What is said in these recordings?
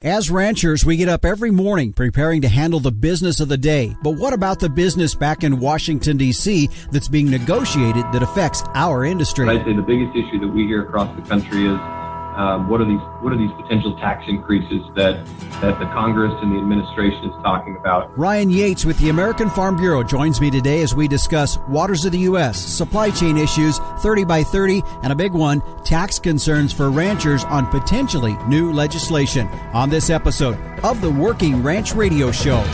As ranchers, we get up every morning preparing to handle the business of the day. But what about the business back in Washington, D.C. that's being negotiated that affects our industry? I'd say the biggest issue that we hear across the country is what are these potential tax increases that the Congress and the administration is talking about. Ryan Yates with the American Farm Bureau joins me today as we discuss waters of the U.S., supply chain issues, 30 by 30, and a big one, tax concerns for ranchers on potentially new legislation on this episode of the Working Ranch Radio Show.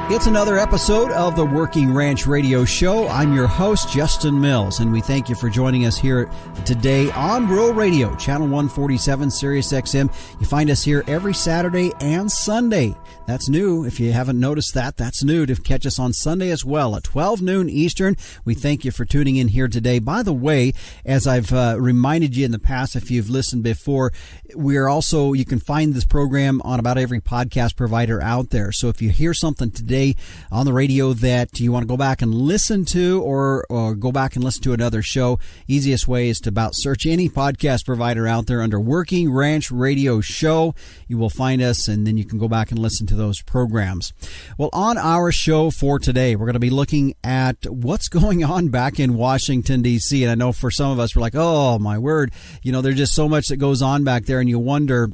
It's another episode of the Working Ranch Radio Show. I'm your host, Justin Mills, and we thank you for joining us here today on Rural Radio, Channel 147, Sirius XM. You find us here every Saturday and Sunday. That's new. If you haven't noticed that, that's new to catch us on Sunday as well at 12 noon Eastern. We thank you for tuning in here today. By the way, as I've reminded you in the past, if you've listened before, you can find this program on about every podcast provider out there. So if you hear something today on the radio that you want to go back and listen to or go back and listen to another show, easiest way is to about search any podcast provider out there under Working Ranch Radio Show. You will find us, and then you can go back and listen to those programs. Well, on our show for today, we're going to be looking at what's going on back in Washington, D.C. And I know for some of us, we're like, oh, my word, there's just so much that goes on back there, and you wonder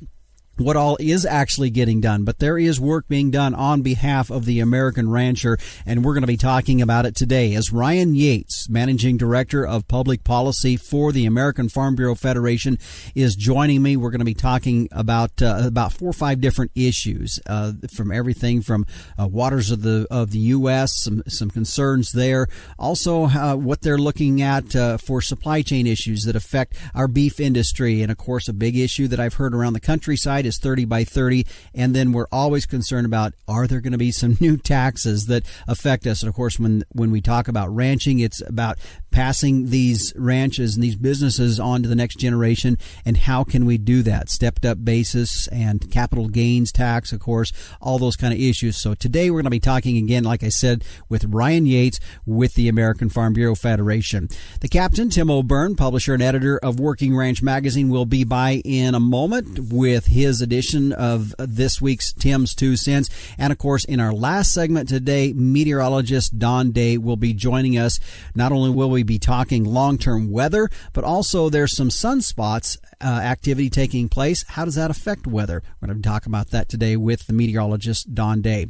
what all is actually getting done. But there is work being done on behalf of the American rancher, and we're going to be talking about it today as Ryan Yates, Managing Director of Public Policy for the American Farm Bureau Federation, is joining me. We're going to be talking about 4 or 5 different issues, from everything from waters of the U.S., some concerns there, also what they're looking at for supply chain issues that affect our beef industry, and of course a big issue that I've heard around the countryside is 30 by 30, and then we're always concerned about, are there going to be some new taxes that affect us? And of course, when we talk about ranching, it's about passing these ranches and these businesses on to the next generation, and how can we do that? Stepped up basis and capital gains tax, of course, all those kind of issues. So today we're going to be talking again, like I said, with Ryan Yates with the American Farm Bureau Federation. The captain, Tim O'Byrne, publisher and editor of Working Ranch Magazine, will be by in a moment with his edition of this week's Tim's 2 Cents. And of course, in our last segment today, meteorologist Don Day will be joining us. Not only will we be talking long-term weather, but also there's some sunspots activity taking place. How does that affect weather? We're going to talk about that today with the meteorologist Don Day.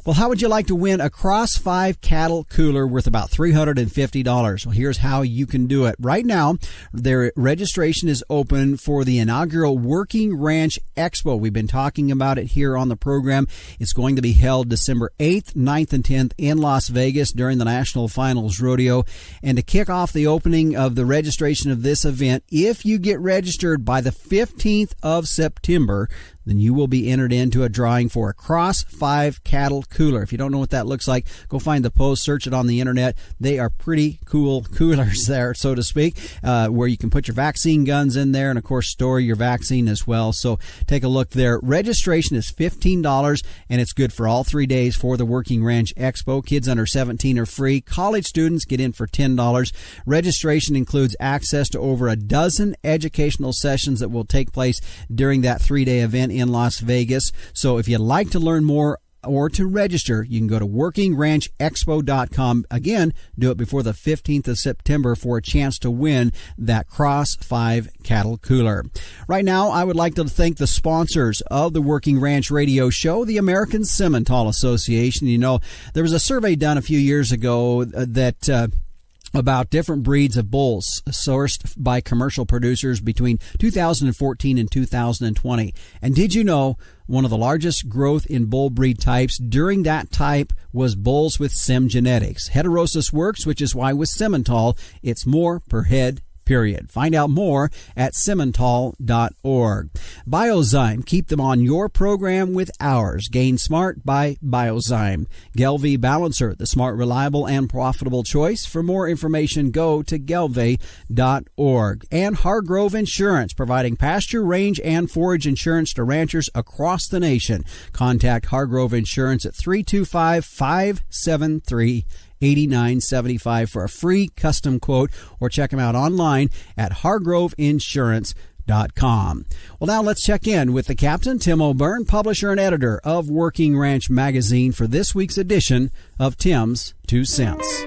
Well, how would you like to win a Cross 5 cattle cooler worth about $350? Well, here's how you can do it. Right now, their registration is open for the inaugural Working Ranch Expo. We've been talking about it here on the program. It's going to be held December 8th, 9th, and 10th in Las Vegas during the National Finals Rodeo. And to kick off the opening of the registration of this event, if you get registered by the 15th of September, then you will be entered into a drawing for a Cross 5 cattle cooler. If you don't know what that looks like, go find the post, search it on the internet. They are pretty cool coolers there, so to speak, where you can put your vaccine guns in there and, of course, store your vaccine as well. So take a look there. Registration is $15, and it's good for all 3 days for the Working Ranch Expo. Kids under 17 are free. College students get in for $10. Registration includes access to over a dozen educational sessions that will take place during that 3-day event in Las Vegas. So if you'd like to learn more or to register, you can go to workingranchexpo.com. Again, do it before the 15th of September for a chance to win that Cross 5 cattle cooler. Right now, I would like to thank the sponsors of the Working Ranch Radio Show, the American Simmental Association. There was a survey done a few years ago about different breeds of bulls sourced by commercial producers between 2014 and 2020. And did you know one of the largest growth in bull breed types during that type was bulls with Sim genetics? Heterosis works, which is why with Simmental, it's more per head period. Find out more at simmental.org. Biozyme, keep them on your program with ours. Gain Smart by Biozyme. Gelve Balancer, the smart, reliable, and profitable choice. For more information, go to gelve.org. And Hargrove Insurance, providing pasture, range, and forage insurance to ranchers across the nation. Contact Hargrove Insurance at 325-573-8975 for a free custom quote, or check them out online at hargroveinsurance.com. Well, now let's check in with the captain, Tim O'Byrne, publisher and editor of Working Ranch Magazine, for this week's edition of Tim's 2 Cents.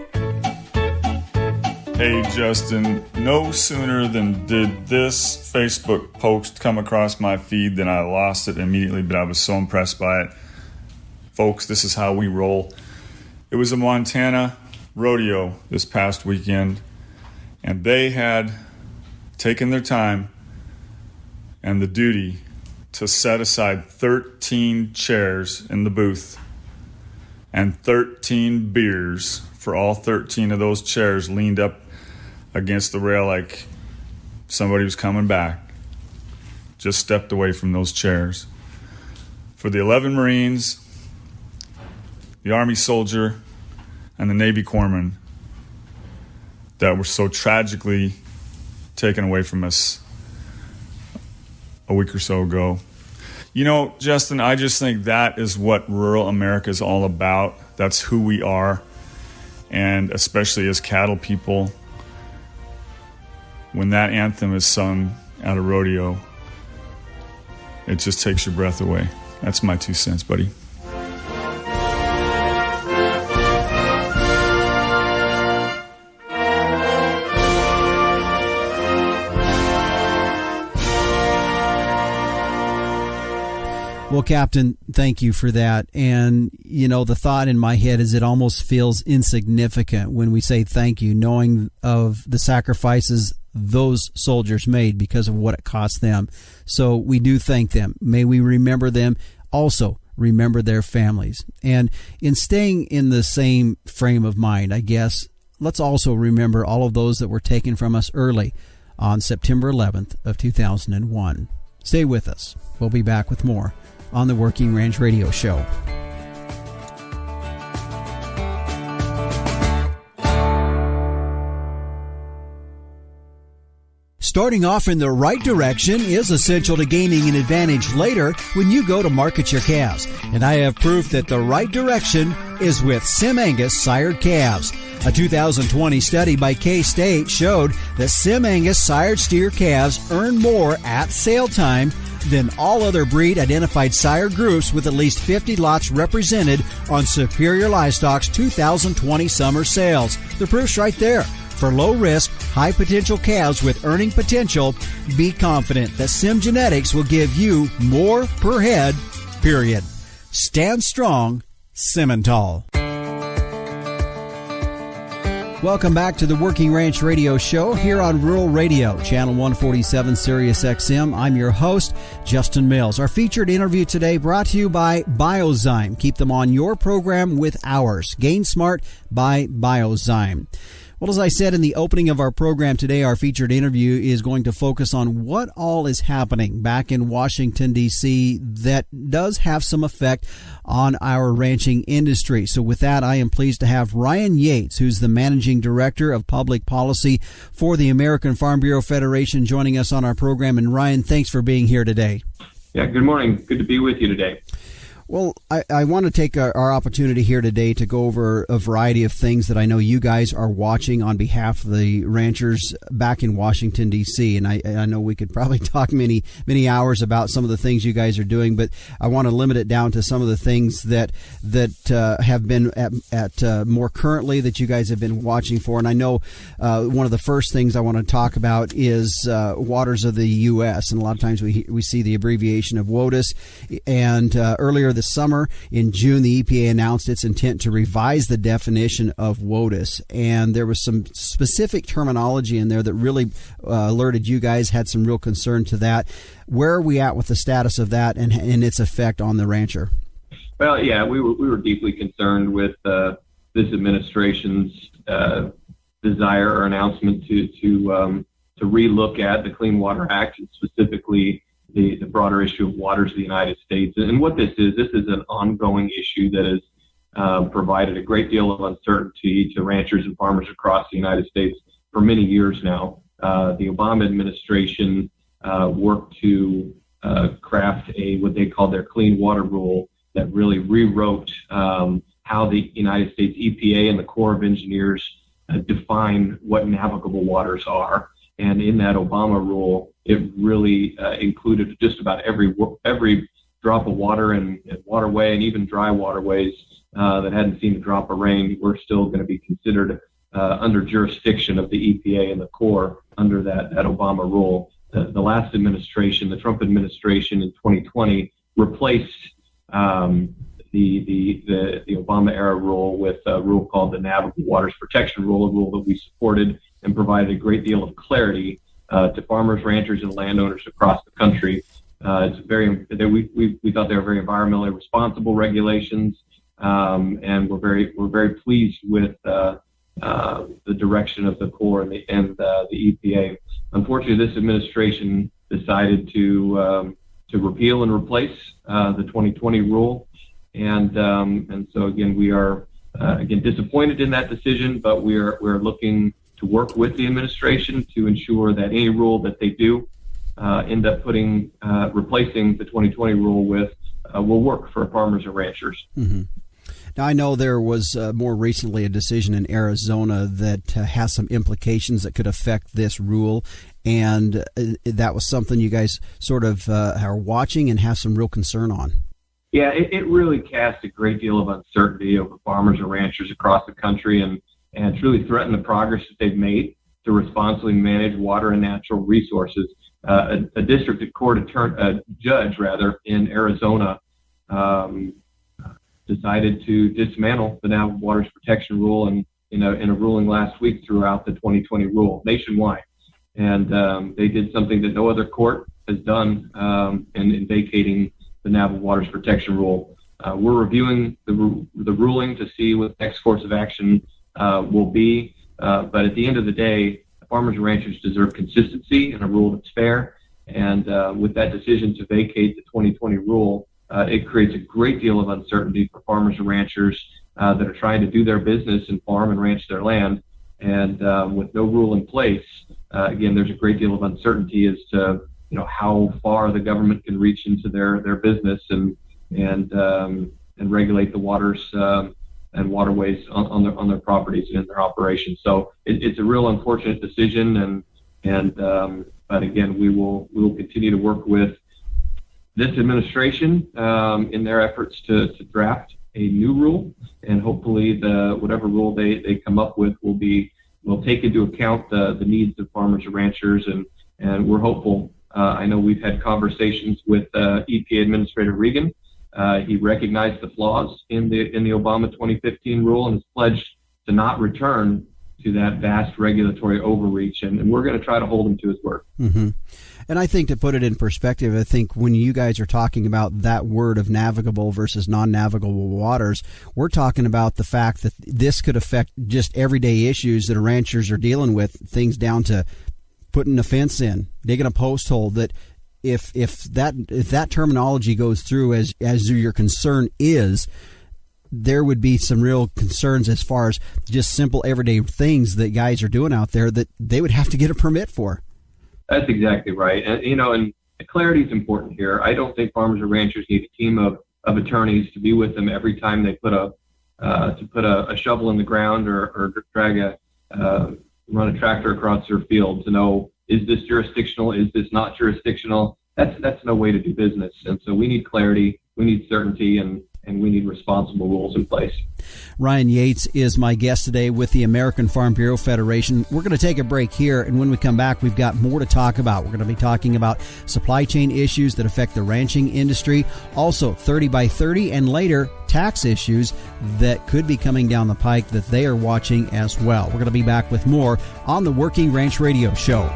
Hey, Justin, no sooner than did this Facebook post come across my feed than I lost it immediately, but I was so impressed by it. Folks, this is how we roll. It was a Montana rodeo this past weekend, and they had taken their time and the duty to set aside 13 chairs in the booth and 13 beers for all 13 of those chairs leaned up against the rail like somebody was coming back. Just stepped away from those chairs. For the 11 Marines, the Army soldier, and the Navy corpsman that were so tragically taken away from us a week or so ago. You know, Justin, I just think that is what rural America is all about. That's who we are. And especially as cattle people, when that anthem is sung at a rodeo, it just takes your breath away. That's my 2 cents, buddy. Well, Captain, thank you for that. And, you know, the thought in my head is it almost feels insignificant when we say thank you, knowing of the sacrifices those soldiers made because of what it cost them. So we do thank them. May we remember them. Also, remember their families. And in staying in the same frame of mind, I guess, let's also remember all of those that were taken from us early on September 11th of 2001. Stay with us. We'll be back with more on the Working Ranch Radio Show. Starting off in the right direction is essential to gaining an advantage later when you go to market your calves. And I have proof that the right direction is with Sim Angus sired calves. A 2020 study by K-State showed that Sim Angus sired steer calves earn more at sale time than all other breed identified sire groups, with at least 50 lots represented on Superior Livestock's 2020 summer sales. The proof's right there. For low-risk, high-potential calves with earning potential, be confident that Sim Genetics will give you more per head, period. Stand strong, Simmental. Welcome back to the Working Ranch Radio Show here on Rural Radio, Channel 147, Sirius XM. I'm your host, Justin Mills. Our featured interview today brought to you by Biozyme. Keep them on your program with ours. Gain Smart by Biozyme. Well, as I said in the opening of our program today, our featured interview is going to focus on what all is happening back in Washington, D.C. that does have some effect on our ranching industry. So with that, I am pleased to have Ryan Yates, who's the Managing Director of Public Policy for the American Farm Bureau Federation, joining us on our program. And Ryan, thanks for being here today. Yeah, good morning. Good to be with you today. Well, I want to take our opportunity here today to go over a variety of things that I know you guys are watching on behalf of the ranchers back in Washington, D.C. And I know we could probably talk many hours about some of the things you guys are doing, but I want to limit it down to some of the things that have been at more currently that you guys have been watching for. And I know one of the first things I want to talk about is waters of the U.S. And a lot of times we see the abbreviation of WOTUS. And earlier this summer, in June, the EPA announced its intent to revise the definition of WOTUS, and there was some specific terminology in there that really alerted you guys, had some real concern to that. Where are we at with the status of that and its effect on the rancher? Well, yeah, we were deeply concerned with this administration's desire or announcement to relook at the Clean Water Act and specifically the broader issue of waters of the United States. And what this is an ongoing issue that has provided a great deal of uncertainty to ranchers and farmers across the United States for many years now. The Obama administration worked to craft what they called their Clean Water Rule that really rewrote how the United States EPA and the Corps of Engineers define what navigable waters are. And in that Obama rule, it really included just about every drop of water and waterway, and even dry waterways that hadn't seen a drop of rain were still going to be considered under jurisdiction of the EPA and the Corps under that Obama rule. The last administration, the Trump administration in 2020, replaced the Obama era rule with a rule called the Navigable Waters Protection Rule, a rule that we supported and provided a great deal of clarity to farmers, ranchers, and landowners across the country. We thought they were very environmentally responsible regulations, and we're very pleased with the direction of the Corps and the EPA. Unfortunately, this administration decided to repeal and replace the 2020 rule, and so again we are disappointed in that decision, but we're looking to work with the administration to ensure that any rule that they do end up replacing the 2020 rule with will work for farmers and ranchers. Mm-hmm. Now, I know there was more recently a decision in Arizona that has some implications that could affect this rule, and that was something you guys sort of are watching and have some real concern on. Yeah, it really casts a great deal of uncertainty over farmers and ranchers across the country, and truly threaten the progress that they've made to responsibly manage water and natural resources. A district court judge in Arizona decided to dismantle the Navigable Waters Protection Rule in a ruling last week throughout the 2020 rule nationwide. And they did something that no other court has done in vacating the Navigable Waters Protection Rule. We're reviewing the ruling to see what the next course of action will be. But at the end of the day, farmers and ranchers deserve consistency and a rule that's fair. And with that decision to vacate the 2020 rule, it creates a great deal of uncertainty for farmers and ranchers that are trying to do their business and farm and ranch their land. And with no rule in place, again, there's a great deal of uncertainty as to how far the government can reach into their business and regulate the waters and waterways on their properties and in their operations. So it's a real unfortunate decision, but again, we will continue to work with this administration in their efforts to draft a new rule, and hopefully whatever rule they come up with will take into account the needs of farmers and ranchers, and we're hopeful. I know we've had conversations with EPA Administrator Regan. He recognized the flaws in the Obama 2015 rule and has pledged to not return to that vast regulatory overreach, and we're going to try to hold him to his word. Mm-hmm. And I think, to put it in perspective, I think when you guys are talking about that word of navigable versus non-navigable waters, we're talking about the fact that this could affect just everyday issues that ranchers are dealing with, things down to putting a fence in, digging a post hole. That if that terminology goes through as your concern is, there would be some real concerns as far as just simple everyday things that guys are doing out there that they would have to get a permit for. That's exactly right. And clarity is important here. I don't think farmers or ranchers need a team of attorneys to be with them every time they put a shovel in the ground or run a tractor across their field to know, is this jurisdictional? Is this not jurisdictional? That's no way to do business. And so we need clarity, we need certainty, and we need responsible rules in place. Ryan Yates is my guest today with the American Farm Bureau Federation. We're going to take a break here, and when we come back, we've got more to talk about. We're going to be talking about supply chain issues that affect the ranching industry, also 30 by 30, and later tax issues that could be coming down the pike that they are watching as well. We're going to be back with more on the Working Ranch Radio Show.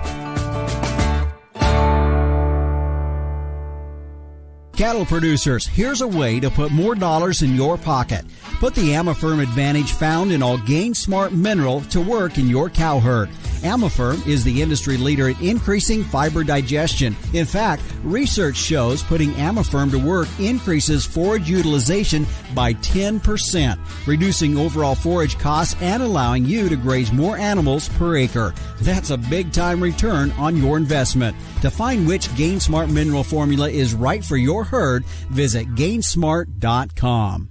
Cattle producers, here's a way to put more dollars in your pocket. Put the Amafirm Advantage found in All Gain Smart Mineral to work in your cow herd. Amaferm is the industry leader in increasing fiber digestion. In fact, research shows putting Amaferm to work increases forage utilization by 10%, reducing overall forage costs and allowing you to graze more animals per acre. That's a big-time return on your investment. To find which GainSmart mineral formula is right for your herd, visit gainsmart.com.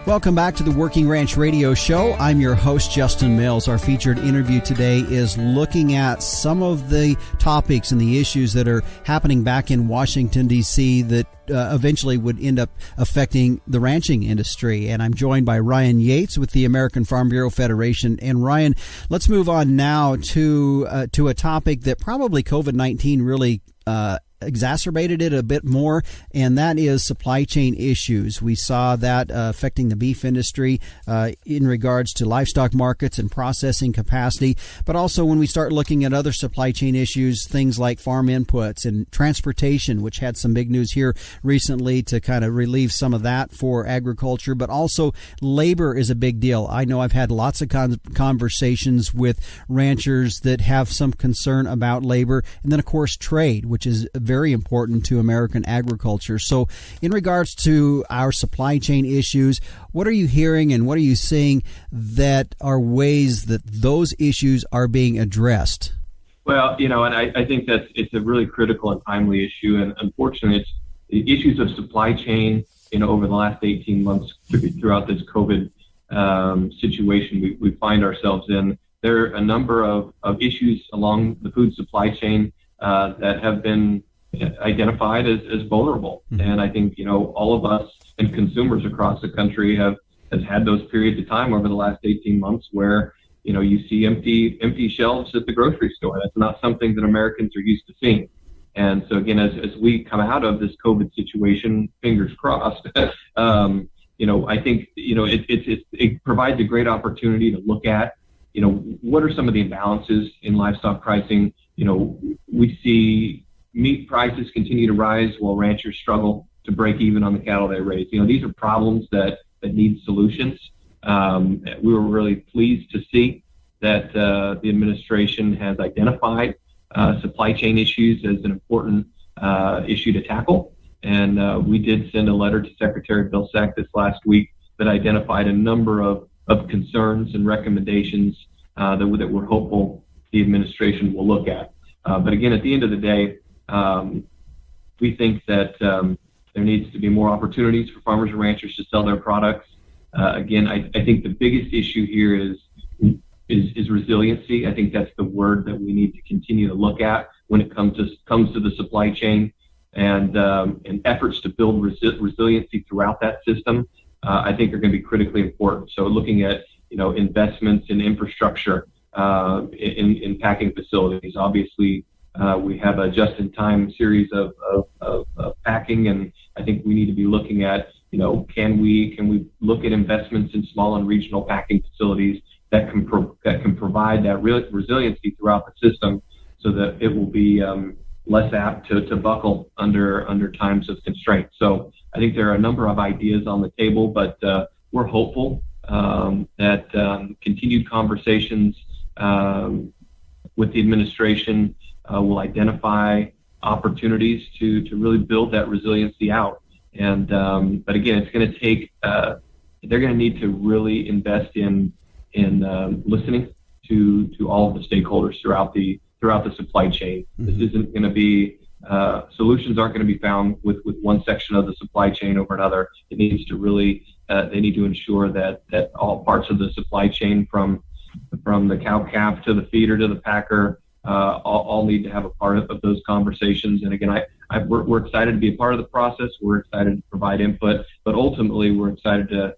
Welcome back to the Working Ranch Radio Show. I'm your host, Justin Mills. Our featured interview today is looking at some of the topics and the issues that are happening back in Washington, D.C. that eventually would end up affecting the ranching industry. And I'm joined by Ryan Yates with the American Farm Bureau Federation. And Ryan, let's move on now to a topic that probably COVID-19 really exacerbated it a bit more, and that is supply chain issues. We saw that affecting the beef industry in regards to livestock markets and processing capacity, but also when we start looking at other supply chain issues, things like farm inputs and transportation, which had some big news here recently to kind of relieve some of that for agriculture, but also labor is a big deal. I know I've had lots of conversations with ranchers that have some concern about labor, and then of course trade, which is very important to American agriculture. So in regards to our supply chain issues, what are you hearing and what are you seeing that are ways that those issues are being addressed? Well, and I think that it's a really critical and timely issue. And unfortunately, it's the issues of supply chain, over the last 18 months throughout this COVID situation we find ourselves in. There are a number of issues along the food supply chain that have been identified as vulnerable. Mm-hmm. And I think, all of us and consumers across the country has had those periods of time over the last 18 months where, you see empty shelves at the grocery store. That's not something that Americans are used to seeing. And so again, as we come out of this COVID situation, fingers crossed, I think, it provides a great opportunity to look at, what are some of the imbalances in livestock pricing? We see meat prices continue to rise while ranchers struggle to break even on the cattle they raise. These are problems that need solutions. We were really pleased to see that the administration has identified supply chain issues as an important issue to tackle. And we did send a letter to Secretary Vilsack this last week that identified a number of concerns and recommendations that we're hopeful the administration will look at. But again, at the end of the day, we think that there needs to be more opportunities for farmers and ranchers to sell their products. Again, I think the biggest issue here is resiliency. I think that's the word that we need to continue to look at when it comes to the supply chain and efforts to build resiliency throughout that system. I think are going to be critically important. So looking at investments in infrastructure, in packing facilities. Obviously, we have a just-in-time series of packing, and I think we need to be looking at, can we look at investments in small and regional packing facilities that can provide that resiliency throughout the system, so that it will be less apt to buckle under times of constraint. So I think there are a number of ideas on the table, but we're hopeful that continued conversations with the administration will identify opportunities to really build that resiliency out. And but again, it's going to take. They're going to need to really invest in listening to all of the stakeholders throughout the supply chain. Mm-hmm. This isn't going to be solutions aren't going to be found with one section of the supply chain over another. It needs to really they need to ensure that all parts of the supply chain, from the cow calf to the feeder to the packer, all need to have a part of those conversations. And again, we're excited to be a part of the process. We're excited to provide input, but ultimately we're excited to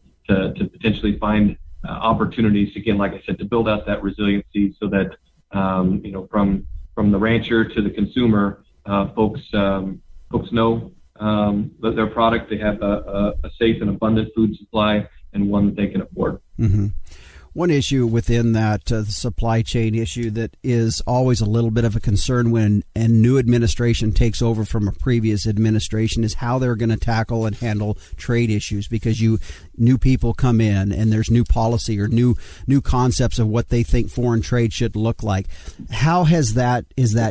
potentially find opportunities, again, like I said, to build out that resiliency so that from the rancher to the consumer, folks know that their product, they have a safe and abundant food supply and one that they can afford. Mm-hmm. One issue within that supply chain issue that is always a little bit of a concern when a new administration takes over from a previous administration is how they're going to tackle and handle trade issues, because new people come in and there's new policy or new concepts of what they think foreign trade should look like. How is that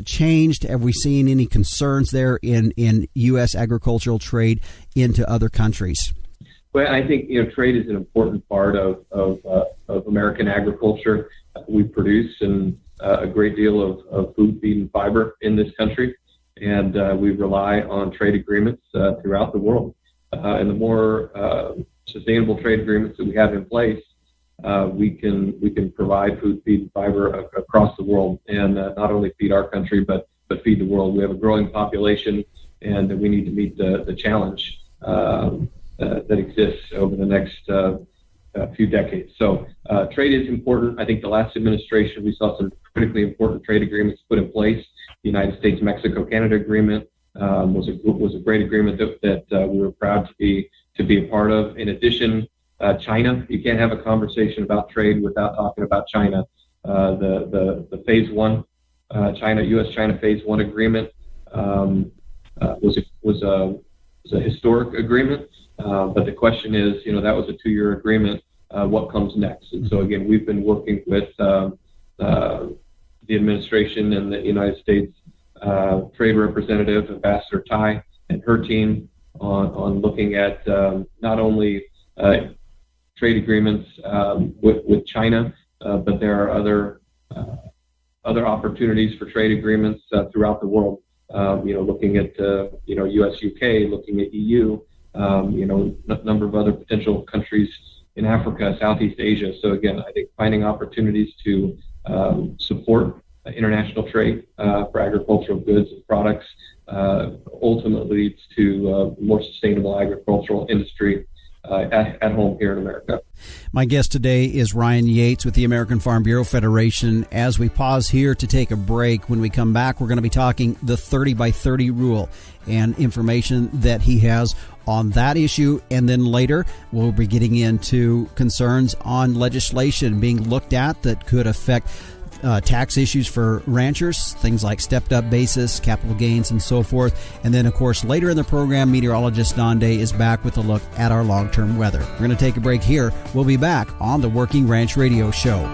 changed? Have we seen any concerns there in U.S. agricultural trade into other countries? Well, I think trade is an important part of American agriculture. We produce a great deal of food, feed, and fiber in this country, and we rely on trade agreements throughout the world. And the more sustainable trade agreements that we have in place, we can provide food, feed, and fiber across the world, and not only feed our country but feed the world. We have a growing population, and we need to meet the challenge that exists over the next few decades. So trade is important. I think the last administration, we saw some critically important trade agreements put in place. The United States-Mexico-Canada agreement was a great agreement that we were proud to be a part of. In addition, China, you can't have a conversation about trade without talking about China. The Phase 1, U.S.-China Phase 1 agreement was a historic agreement. But the question is, that was a 2-year agreement. What comes next? And so again, we've been working with the administration and the United States Trade Representative, Ambassador Tai, and her team on looking at not only trade agreements with China, but there are other opportunities for trade agreements throughout the world. Looking at U.S.-UK, looking at EU. A number of other potential countries in Africa, Southeast Asia. So again, I think finding opportunities to support international trade for agricultural goods and products ultimately leads to more sustainable agricultural industry at home here in America. My guest today is Ryan Yates with the American Farm Bureau Federation. As we pause here to take a break, when we come back, we're going to be talking the 30 by 30 rule and information that he has on that issue. And then later, we'll be getting into concerns on legislation being looked at that could affect tax issues for ranchers, things like stepped-up basis, capital gains, and so forth. And then, of course, later in the program, meteorologist Don Day is back with a look at our long-term weather. We're going to take a break here. We'll be back on the Working Ranch Radio Show.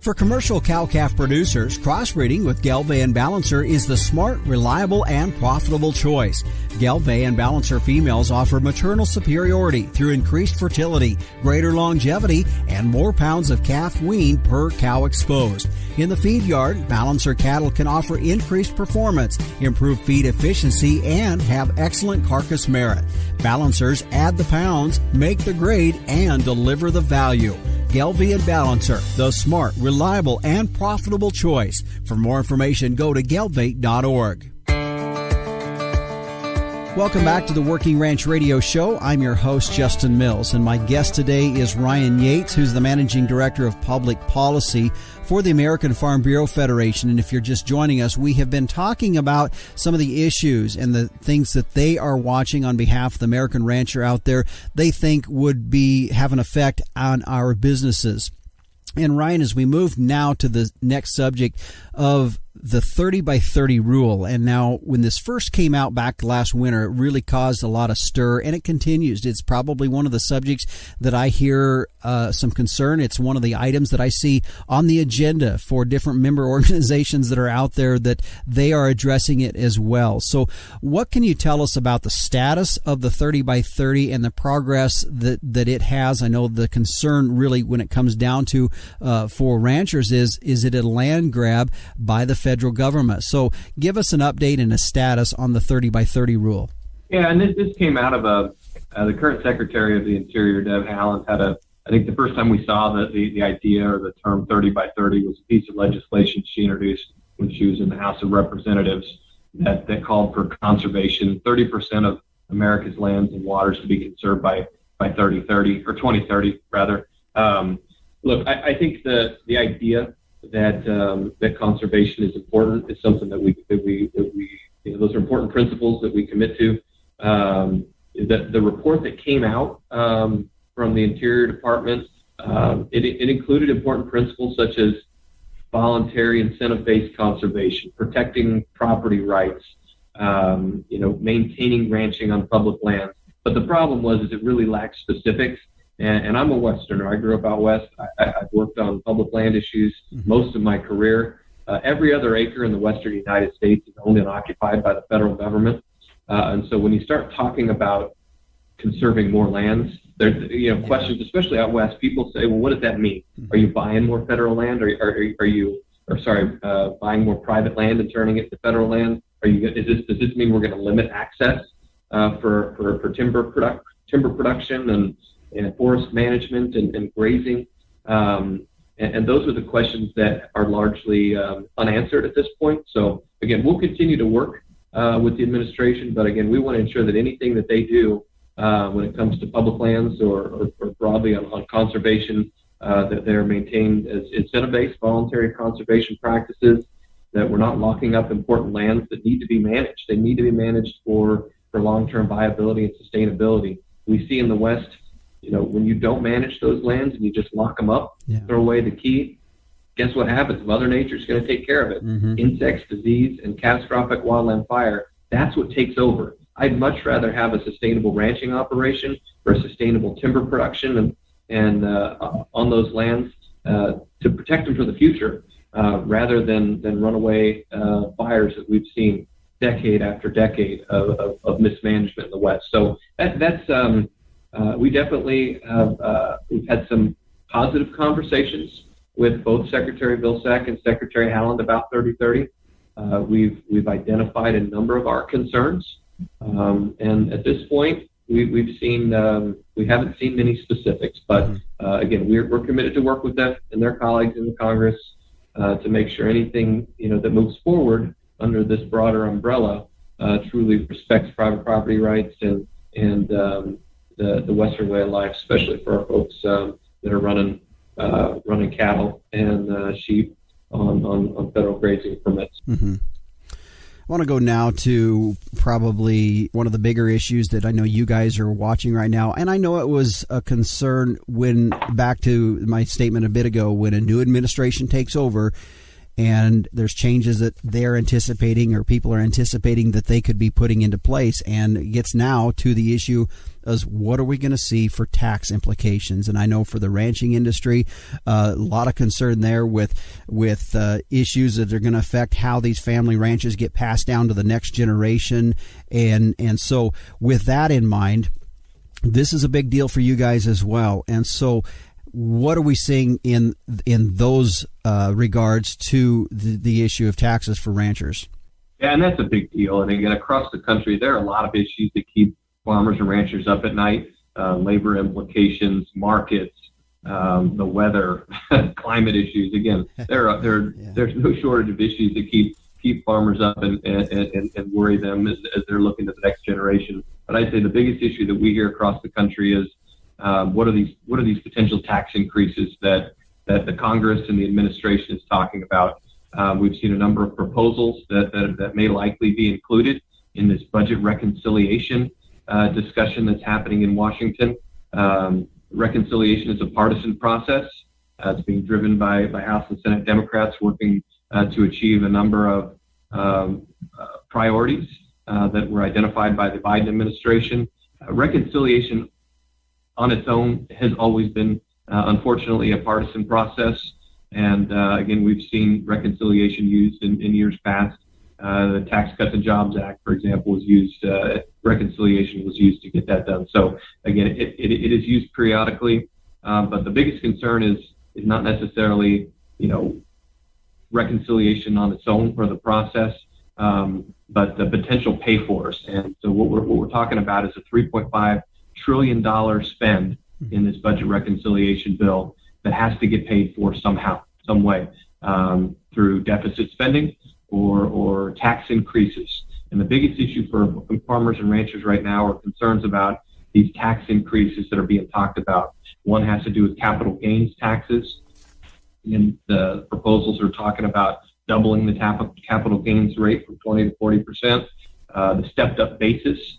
For commercial cow-calf producers, crossbreeding with Gelbvieh Balancer is the smart, reliable, and profitable choice. Gelbvieh Balancer females offer maternal superiority through increased fertility, greater longevity, and more pounds of calf weaned per cow exposed. In the feed yard, Balancer cattle can offer increased performance, improved feed efficiency, and have excellent carcass merit. Balancers add the pounds, make the grade, and deliver the value. Gelbvieh Balancer, the smart, reliable, and profitable choice. For more information, go to gelbvieh.org. Welcome back to the Working Ranch Radio Show. I'm your host, Justin Mills, and my guest today is Ryan Yates, who's the Managing Director of Public Policy for the American Farm Bureau Federation. And if you're just joining us, we have been talking about some of the issues and the things that they are watching on behalf of the American rancher out there they think would have an effect on our businesses. And Ryan, as we move now to the next subject of the 30 by 30 rule, and now when this first came out back last winter, it really caused a lot of stir, and it continues. It's probably one of the subjects that I hear some concern. It's one of the items that I see on the agenda for different member organizations that are out there that they are addressing it as well. So what can you tell us about the status of the 30 by 30 and the progress that it has? I know the concern really when it comes down to for ranchers is it a land grab by the federal government? So give us an update and a status on the 30 by 30 rule. Yeah, and this came out of the current Secretary of the Interior, Deb Haaland, I think the first time we saw the idea or the term 30 by 30 was a piece of legislation she introduced when she was in the House of Representatives that called for conservation, 30% of America's lands and waters to be conserved by 2030 rather. Look, I think the idea that conservation is important is something that we those are important principles that we commit to. the report that came out from the Interior Department, it included important principles such as voluntary incentive-based conservation, protecting property rights, maintaining ranching on public lands. But the problem was it really lacked specifics. And I'm a Westerner. I grew up out west. I've worked on public land issues most of my career. Every other acre in the western United States is owned and occupied by the federal government. And so when you start talking about conserving more lands, there's questions, especially out west. People say, well, what does that mean? Are you buying more federal land, or buying more private land and turning it to federal land? Does this mean we're going to limit access for timber production and forest management and grazing? And those are the questions that are largely unanswered at this point. So again, we'll continue to work with the administration, but again, we want to ensure that anything that they do when it comes to public lands or broadly on conservation, that they're maintained as incentive-based voluntary conservation practices, that we're not locking up important lands that need to be managed. They need to be managed for long-term viability and sustainability. We see in the West, when you don't manage those lands and you just lock them up, throw away the key, guess what happens? Mother Nature's going to take care of it. Insects, disease, and catastrophic wildland fire, that's what takes over. I'd much rather have a sustainable ranching operation or a sustainable timber production and on those lands to protect them for the future, rather than runaway fires that we've seen decade after decade of mismanagement in the West. So that's we definitely we've had some positive conversations with both Secretary Vilsack and Secretary Haaland about 3030. We've identified a number of our concerns, and at this point we haven't seen many specifics, but again, we're committed to work with them and their colleagues in the Congress to make sure anything that moves forward under this broader umbrella truly respects private property rights and the Western way of life, especially for our folks that are running cattle and sheep on federal grazing permits. I want to go now to probably one of the bigger issues that I know you guys are watching right now. And I know it was a concern back to my statement a bit ago, when a new administration takes over and there's changes that they're anticipating or people are anticipating that they could be putting into place. And it gets now to the issue of what are we going to see for tax implications? And I know for the ranching industry, a lot of concern there with issues that are going to affect how these family ranches get passed down to the next generation. And so with that in mind, this is a big deal for you guys as well. And so what are we seeing in those regards to the issue of taxes for ranchers? Yeah, and that's a big deal. And again, across the country, there are a lot of issues that keep farmers and ranchers up at night: labor implications, markets, the weather, climate issues. Again, there's no shortage of issues that keep farmers up and worry them as they're looking to the next generation. But I'd say the biggest issue that we hear across the country is what are these potential tax increases that the Congress and the administration is talking about. We've seen a number of proposals that may likely be included in this budget reconciliation discussion that's happening in Washington. Reconciliation is a partisan process. It's being driven by House and Senate Democrats working to achieve a number of priorities that were identified by the Biden administration. Reconciliation on its own has always been, unfortunately, a partisan process. And again, we've seen reconciliation used in years past. The Tax Cuts and Jobs Act, for example, was used. Reconciliation was used to get that done. So again, it is used periodically, but the biggest concern is not necessarily reconciliation on its own for the process, but the potential pay-fors. And so what we're talking about is a $3.5 trillion spend in this budget reconciliation bill that has to get paid for somehow, some way, through deficit spending or tax increases. And the biggest issue for farmers and ranchers right now are concerns about these tax increases that are being talked about. One has to do with capital gains taxes, and the proposals are talking about doubling the capital gains rate from 20 to 40%. The stepped up basis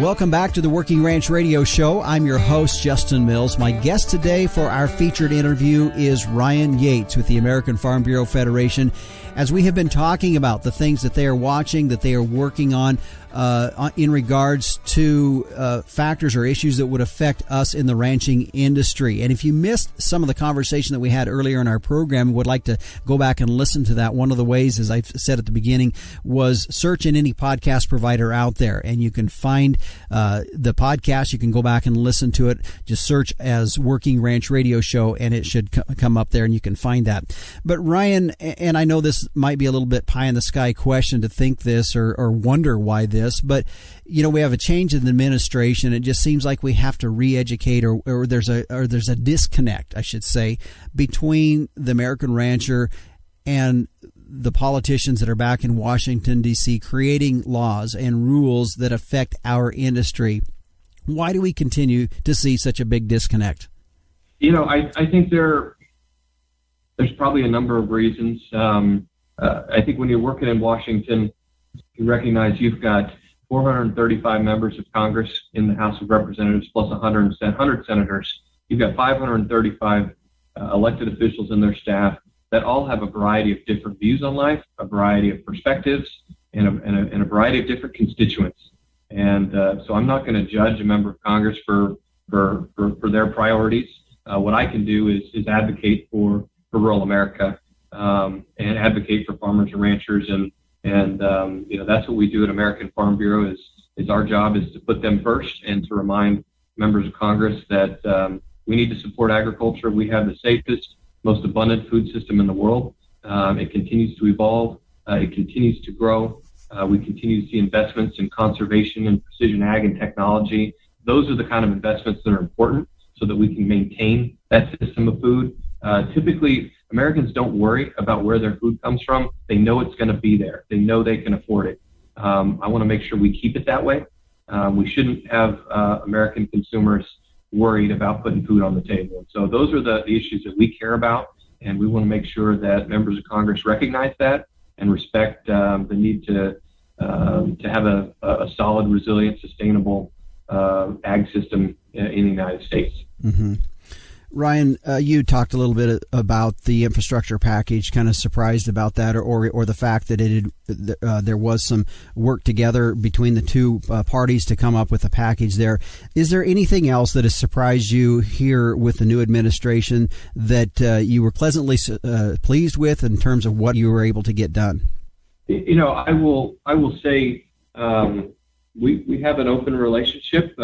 Welcome back to the Working Ranch Radio Show. I'm your host, Justin Mills. My guest today for our featured interview is Ryan Yates with the American Farm Bureau Federation. As we have been talking about the things that they are watching, that they are working on in regards to factors or issues that would affect us in the ranching industry. And if you missed some of the conversation that we had earlier in our program, would like to go back and listen to that, one of the ways, as I said at the beginning, was search in any podcast provider out there, and you can find the podcast. You can go back and listen to it. Just search as Working Ranch Radio Show, and it should come up there, and you can find that. But Ryan, and I know this might be a little bit pie in the sky question to think this or wonder why this, but we have a change in the administration. It just seems like we have to re-educate, or there's a disconnect, I should say, between the American rancher and the politicians that are back in Washington, D.C., creating laws and rules that affect our industry. Why do we continue to see such a big disconnect? I think there's probably a number of reasons. I think when you're working in Washington, you recognize you've got 435 members of Congress in the House of Representatives plus 100 senators. You've got 535 elected officials and their staff that all have a variety of different views on life, a variety of perspectives, and a variety of different constituents. And so I'm not going to judge a member of Congress for their priorities. What I can do is advocate for rural America and advocate for farmers and ranchers, and that's what we do at American Farm Bureau. Is our job is to put them first and to remind members of Congress that we need to support agriculture. We have the safest, most abundant food system in the world. It continues to evolve. It continues to grow. We continue to see investments in conservation and precision ag and technology. Those are the kind of investments that are important so that we can maintain that system of food. Typically, Americans don't worry about where their food comes from. They know it's going to be there. They know they can afford it. I want to make sure we keep it that way. We shouldn't have American consumers worried about putting food on the table. And so those are the issues that we care about, and we want to make sure that members of Congress recognize that and respect the need to have a solid, resilient, sustainable ag system in the United States. Mm-hmm. Ryan, you talked a little bit about the infrastructure package, kind of surprised about that, or the fact that there was some work together between the two parties to come up with a package there. Is there anything else that has surprised you here with the new administration that you were pleasantly pleased with in terms of what you were able to get done? I will say we have an open relationship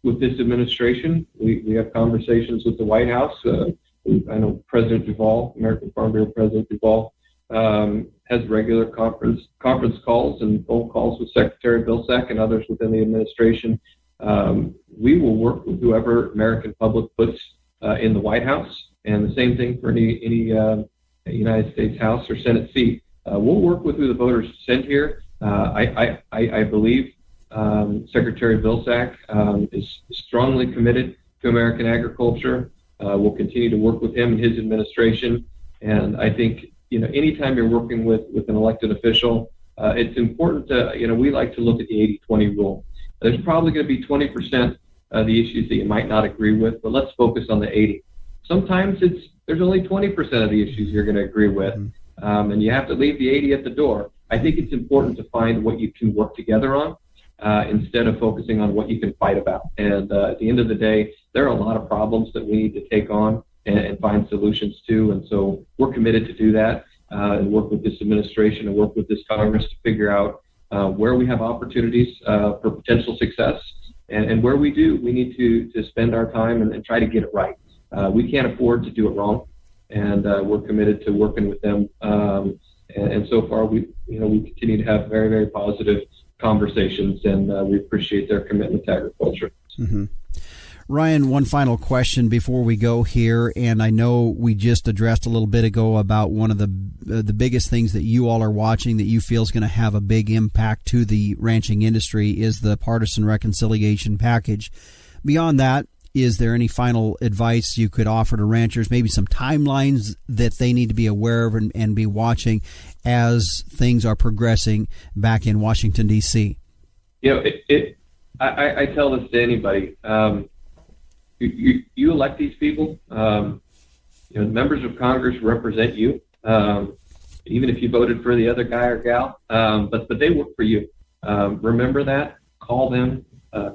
with this administration. We have conversations with the White House. I know President Duvall, American Farm Bureau President Duvall, has regular conference calls and phone calls with Secretary Vilsack and others within the administration. We will work with whoever American public puts in the White House, and the same thing for any United States House or Senate seat. We'll work with who the voters send here. I believe Secretary Vilsack is strongly committed to American agriculture. We'll continue to work with him and his administration. And I think, anytime you're working with an elected official, it's important to, we like to look at the 80-20 rule. There's probably going to be 20% of the issues that you might not agree with, but let's focus on the 80. Sometimes there's only 20% of the issues you're going to agree with, and you have to leave the 80 at the door. I think it's important to find what you can work together on, instead of focusing on what you can fight about. And at the end of the day, there are a lot of problems that we need to take on and find solutions to. And so we're committed to do that and work with this administration and work with this Congress to figure out where we have opportunities for potential success, and where we need to spend our time and try to get it right. We can't afford to do it wrong, and we're committed to working with them. And so far, we continue to have very, very positive conversations, and we appreciate their commitment to agriculture. Mm-hmm. Ryan, one final question before we go here, and I know we just addressed a little bit ago about one of the biggest things that you all are watching that you feel is going to have a big impact to the ranching industry is the partisan reconciliation package. Beyond that, is there any final advice you could offer to ranchers, maybe some timelines that they need to be aware of and be watching as things are progressing back in Washington, D.C.? I tell this to anybody. You elect these people. Members of Congress represent you, even if you voted for the other guy or gal. But they work for you. Remember that. Call them.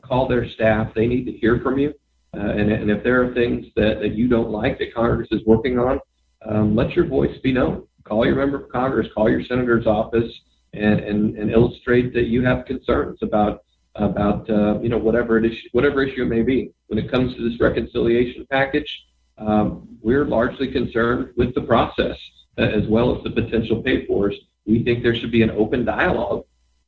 Call their staff. They need to hear from you. And if there are things that you don't like that Congress is working on, let your voice be known. Call your member of Congress. Call your senator's office, and illustrate that you have concerns about whatever issue it may be. When it comes to this reconciliation package, we're largely concerned with the process as well as the potential pay-fors. We think there should be an open dialogue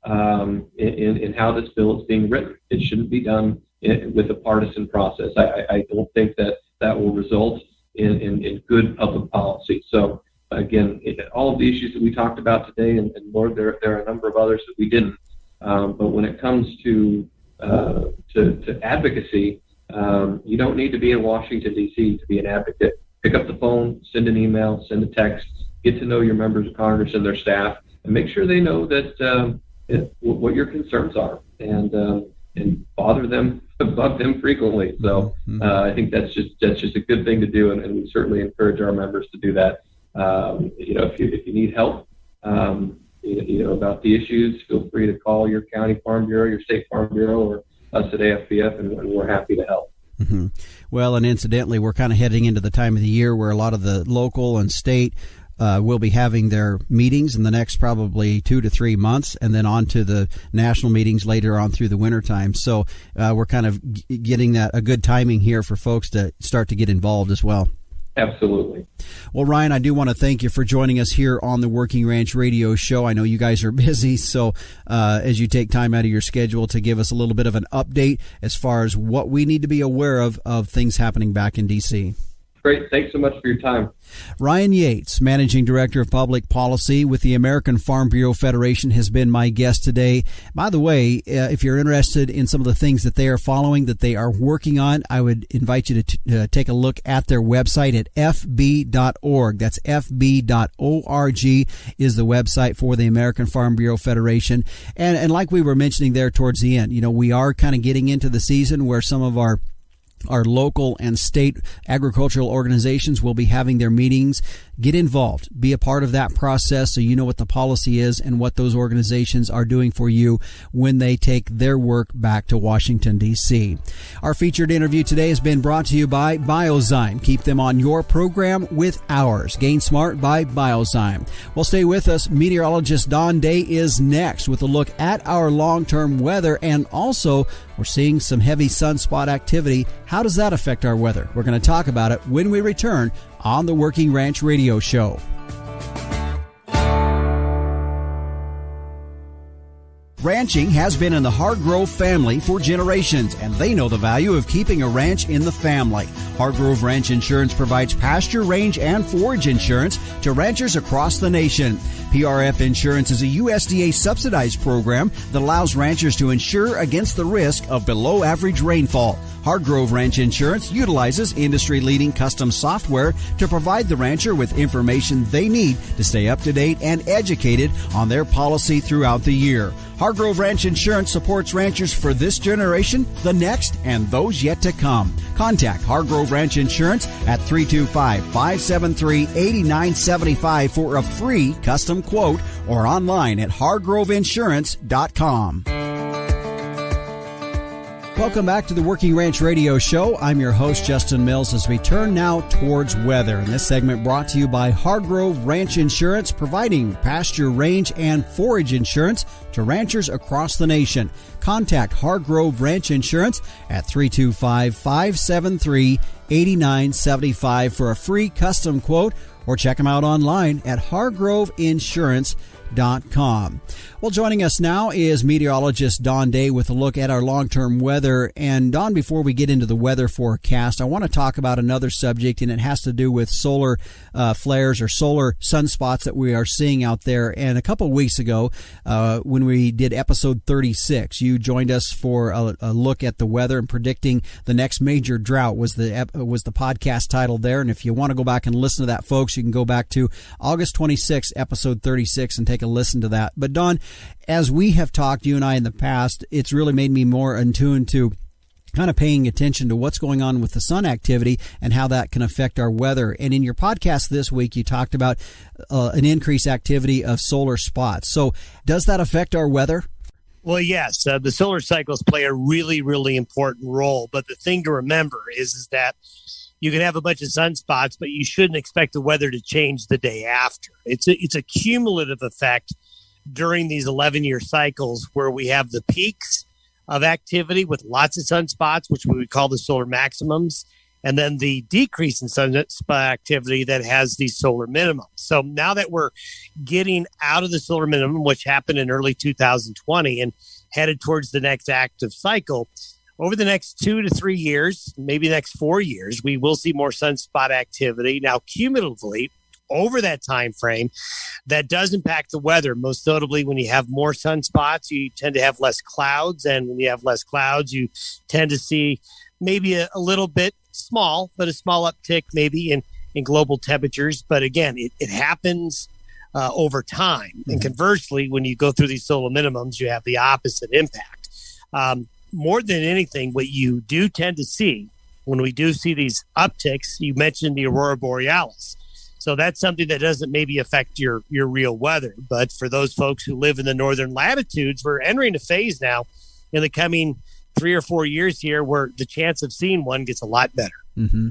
in how this bill is being written. It shouldn't be done with a partisan process. I don't think that will result in good public policy. So again, all of the issues that we talked about today, and Lord, there are a number of others that we didn't. But when it comes to advocacy, you don't need to be in Washington, D.C. to be an advocate. Pick up the phone, send an email, send a text, get to know your members of Congress and their staff, and make sure they know that what your concerns are, and bug them frequently. So I think that's just a good thing to do, and we certainly encourage our members to do that. If you need help, about the issues, feel free to call your county farm bureau, your state farm bureau, or us at AFBF, and we're happy to help. Mm-hmm. Well, and incidentally, we're kind of heading into the time of the year where a lot of the local and state will be having their meetings in the next probably 2 to 3 months, and then on to the national meetings later on through the wintertime. So we're kind of getting a good timing here for folks to start to get involved as well. Absolutely. Well, Ryan, I do want to thank you for joining us here on the Working Ranch Radio Show. I know you guys are busy, so as you take time out of your schedule to give us a little bit of an update as far as what we need to be aware of things happening back in D.C. Great. Thanks so much for your time. Ryan Yates, Managing Director of Public Policy with the American Farm Bureau Federation, has been my guest today. By the way, if you're interested in some of the things that they are following, that they are working on, I would invite you to take a look at their website at fb.org. That's fb.org is the website for the American Farm Bureau Federation. And like we were mentioning there towards the end, we are kind of getting into the season where some of our local and state agricultural organizations will be having their meetings. Get involved. Be a part of that process so you know what the policy is and what those organizations are doing for you when they take their work back to Washington, D.C. Our featured interview today has been brought to you by Biozyme. Keep them on your program with ours. Gain Smart by Biozyme. Well, stay with us. Meteorologist Don Day is next with a look at our long-term weather, and also we're seeing some heavy sunspot activity. How does that affect our weather? We're going to talk about it when we return on the Working Ranch Radio Show. Ranching has been in the Hargrove family for generations, and they know the value of keeping a ranch in the family. Hargrove Ranch Insurance provides pasture, range, and forage insurance to ranchers across the nation. PRF Insurance is a USDA subsidized program that allows ranchers to insure against the risk of below-average rainfall. Hargrove Ranch Insurance utilizes industry-leading custom software to provide the rancher with information they need to stay up to date and educated on their policy throughout the year. Hargrove Ranch Insurance supports ranchers for this generation, the next, and those yet to come. Contact Hargrove Ranch Insurance at 325-573-8975 for a free custom quote, or online at hargroveinsurance.com. Welcome back to the Working Ranch Radio Show. I'm your host, Justin Mills, as we turn now towards weather. And this segment brought to you by Hargrove Ranch Insurance, providing pasture, range, and forage insurance to ranchers across the nation. Contact Hargrove Ranch Insurance at 325-573-8975 for a free custom quote, or check them out online at hargroveinsurance.com. Well, joining us now is meteorologist Don Day with a look at our long-term weather. And Don, before we get into the weather forecast, I want to talk about another subject, and it has to do with solar flares or solar sunspots that we are seeing out there. And a couple of weeks ago, when we did episode 36, you joined us for a look at the weather and predicting the next major drought was the podcast title there. And if you want to go back and listen to that, folks, you can go back to August 26th, episode 36, and take take a listen to that. But Don, as we have talked, you and I in the past, it's really made me more in tune to kind of paying attention to what's going on with the sun activity and how that can affect our weather. And in your podcast this week, you talked about an increased activity of solar spots. So does that affect our weather? Well, yes, the solar cycles play a really, really important role. But the thing to remember is that you can have a bunch of sunspots, but you shouldn't expect the weather to change the day after. It's a cumulative effect during these 11-year cycles where we have the peaks of activity with lots of sunspots, which we would call the solar maximums, and then the decrease in sunspot activity that has these solar minimums. So now that we're getting out of the solar minimum, which happened in early 2020, and headed towards the next active cycle, over the next 2 to 3 years, maybe the next 4 years, we will see more sunspot activity. Now, cumulatively, over that time frame, that does impact the weather. Most notably, when you have more sunspots, you tend to have less clouds. And when you have less clouds, you tend to see maybe a little bit small, but a small uptick maybe in global temperatures. But again, it happens over time. And conversely, when you go through these solar minimums, you have the opposite impact. More than anything, what you do tend to see when we do see these upticks, you mentioned the aurora borealis. So that's something that doesn't maybe affect your real weather. But for those folks who live in the northern latitudes, we're entering a phase now in the coming 3 or 4 years here where the chance of seeing one gets a lot better. Mm-hmm.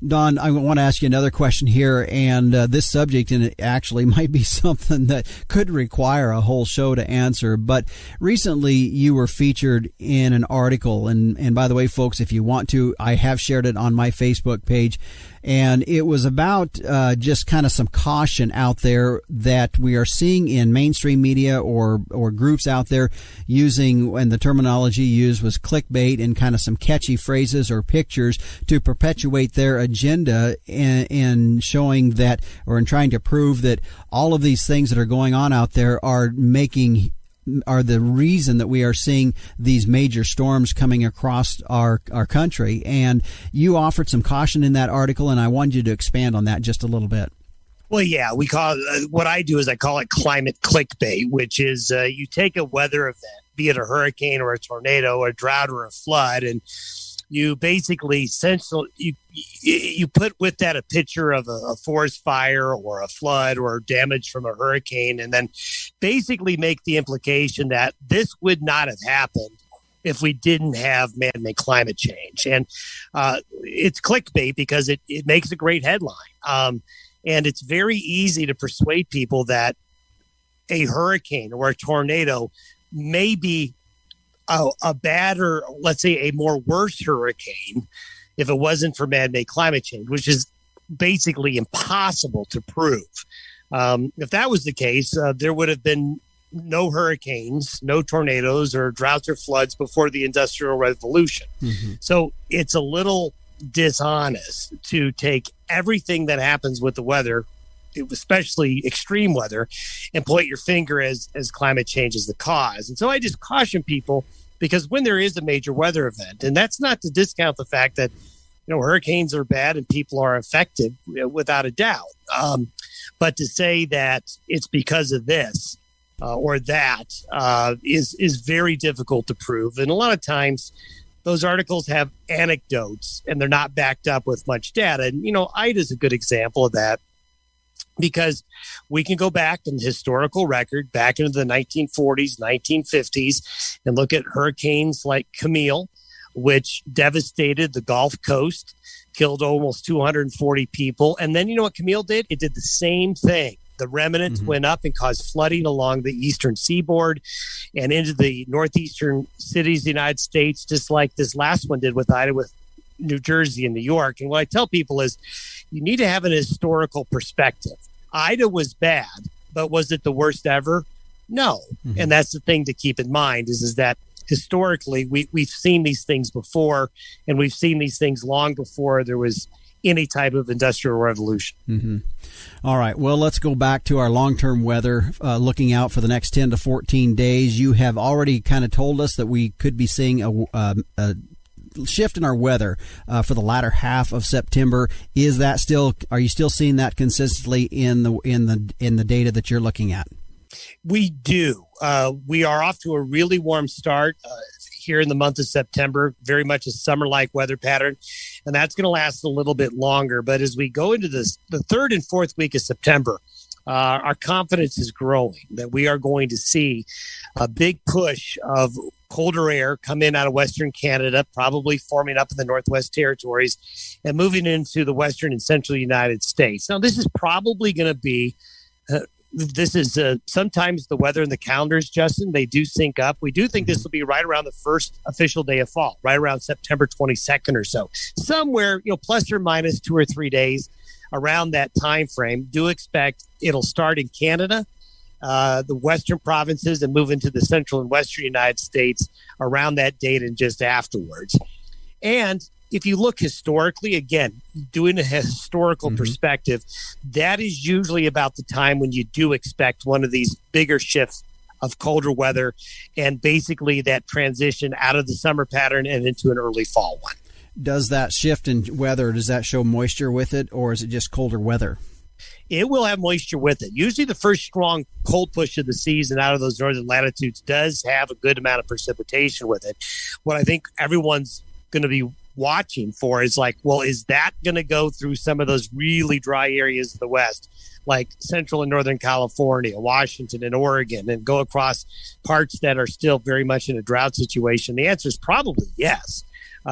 Don, I want to ask you another question here, and this subject, and it actually might be something that could require a whole show to answer, but recently you were featured in an article, and by the way, folks, if you want to, I have shared it on my Facebook page, and it was about just kind of some caution out there that we are seeing in mainstream media or groups out there using, and the terminology used was clickbait and kind of some catchy phrases or pictures to perpetuate their agenda in showing that, or in trying to prove that all of these things that are going on out there are the reason that we are seeing these major storms coming across our country. And you offered some caution in that article, and I wanted you to expand on that just a little bit. Well, yeah, we call it, what I do is I call it climate clickbait, which is you take a weather event, be it a hurricane or a tornado or a drought or a flood, and you basically you put with that a picture of a forest fire or a flood or damage from a hurricane, and then basically make the implication that this would not have happened if we didn't have man-made climate change. And it's clickbait because it makes a great headline. And it's very easy to persuade people that a hurricane or a tornado may be a bad, or let's say a more worse hurricane if it wasn't for man-made climate change, which is basically impossible to prove. If that was the case, there would have been no hurricanes, no tornadoes or droughts or floods before the Industrial Revolution. Mm-hmm. So it's a little dishonest to take everything that happens with the weather, especially extreme weather, and point your finger as climate change is the cause. And so I just caution people, because when there is a major weather event, and that's not to discount the fact that, hurricanes are bad and people are affected without a doubt. But to say that it's because of this or that is very difficult to prove. And a lot of times those articles have anecdotes and they're not backed up with much data. And, Ida is a good example of that, because we can go back in the historical record back into the 1940s, 1950s, and look at hurricanes like Camille, which devastated the Gulf Coast, killed almost 240 people. And then you know what Camille did? It did the same thing. The remnants went up and caused flooding along the eastern seaboard and into the northeastern cities of the United States, just like this last one did with Ida, with New Jersey and New York. And what I tell people is you need to have an historical perspective. Ida was bad, but was it the worst ever? No. Mm-hmm. And that's the thing to keep in mind is that historically we've seen these things before, and we've seen these things long before there was any type of industrial revolution. Mm-hmm. All right. Well, let's go back to our long-term weather, looking out for the next 10 to 14 days. You have already kind of told us that we could be seeing a shift in our weather for the latter half of September. Are you still seeing that consistently in the data that you're looking at? We do. We are off to a really warm start here in the month of September, very much a summer-like weather pattern, and that's going to last a little bit longer. But as we go into the third and fourth week of September, our confidence is growing that we are going to see a big push of colder air come in out of Western Canada, probably forming up in the Northwest Territories and moving into the Western and Central United States. Now, this is probably going to be sometimes the weather and the calendars, Justin, they do sync up. We do think this will be right around the first official day of fall, right around September 22nd or so, somewhere, plus or minus 2 or 3 days around that time frame. Do expect it'll start in Canada, the western provinces, and move into the central and western United States around that date and just afterwards. And if you look historically, again, doing a historical perspective, that is usually about the time when you do expect one of these bigger shifts of colder weather and basically that transition out of the summer pattern and into an early fall one. Does that shift in weather, does that show moisture with it, or is it just colder weather? It will have moisture with it. Usually the first strong cold push of the season out of those northern latitudes does have a good amount of precipitation with it. What I think everyone's going to be watching for is is that going to go through some of those really dry areas of the West, like Central and Northern California, Washington and Oregon, and go across parts that are still very much in a drought situation? The answer is probably yes.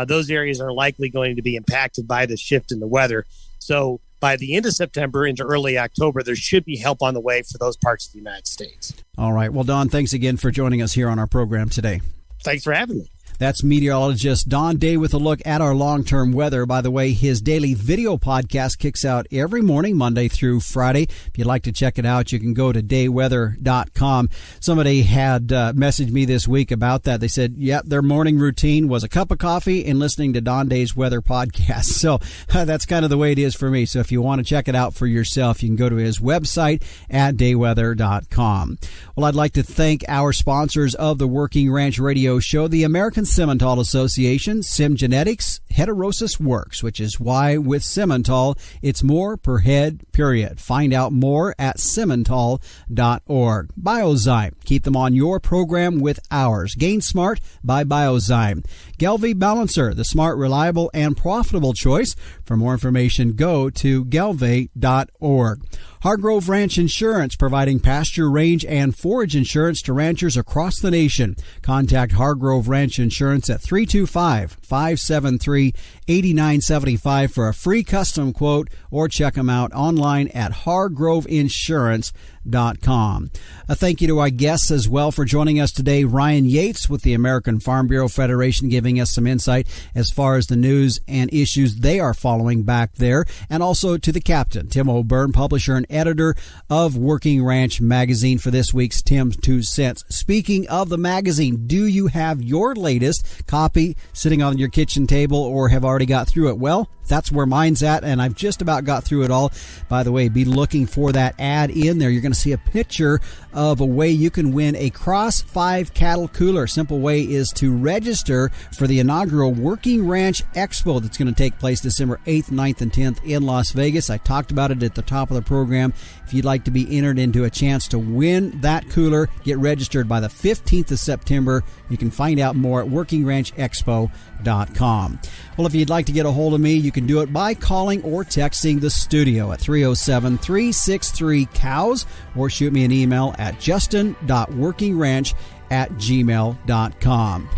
Those areas are likely going to be impacted by the shift in the weather. So by the end of September into early October, there should be help on the way for those parts of the United States. All right. Well, Don, thanks again for joining us here on our program today. Thanks for having me. That's meteorologist Don Day with a look at our long-term weather. By the way, his daily video podcast kicks out every morning, Monday through Friday. If you'd like to check it out, you can go to dayweather.com. Somebody had messaged me this week about that. They said, their morning routine was a cup of coffee and listening to Don Day's weather podcast. So that's kind of the way it is for me. So if you want to check it out for yourself, you can go to his website at dayweather.com. Well, I'd like to thank our sponsors of the Working Ranch Radio Show, the American Simmental Association, SimGenetics, Heterosis Works, which is why with Simmental, it's more per head, period. Find out more at simmental.org. Biozyme, keep them on your program with ours. Gain Smart by Biozyme. Gelvi Balancer, the smart, reliable, and profitable choice. For more information, go to gelve.org. Hargrove Ranch Insurance, providing pasture, range, and forage insurance to ranchers across the nation. Contact Hargrove Ranch Insurance at 325-573-8975 for a free custom quote, or check them out online at hargroveinsurance.com. A thank you to our guests as well for joining us today. Ryan Yates with the American Farm Bureau Federation giving us some insight as far as the news and issues they are following back there. And also to the captain, Tim O'Byrne, publisher and editor of Working Ranch Magazine, for this week's Tim's 2 Cents. Speaking of the magazine, do you have your latest copy sitting on your kitchen table or have already got through it? Well, that's where mine's at, and I've just about got through it all. By the way, be looking for that ad in there. You're going to see a picture of a way you can win a Cross 5 cattle cooler. Simple way is to register for the inaugural Working Ranch Expo that's going to take place December 8th, 9th, and 10th in Las Vegas. I talked about it at the top of the program. If you'd like to be entered into a chance to win that cooler, get registered by the 15th of September. You can find out more at workingranchexpo.com. Well, if you'd like to get a hold of me, you can do it by calling or texting the studio at 307-363-COWS, or shoot me an email at justin.workingranch@gmail.com.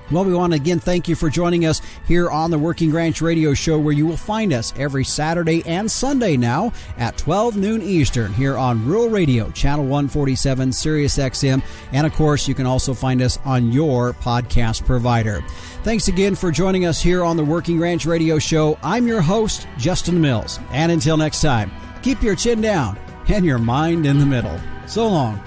Well, we want to again thank you for joining us here on the Working Ranch Radio Show, where you will find us every Saturday and Sunday now at 12 noon Eastern here on Rural Radio, Channel 147, Sirius XM. And, of course, you can also find us on your podcast provider. Thanks again for joining us here on the Working Ranch Radio Show. I'm your host, Justin Mills. And until next time, keep your chin down and your mind in the middle. So long.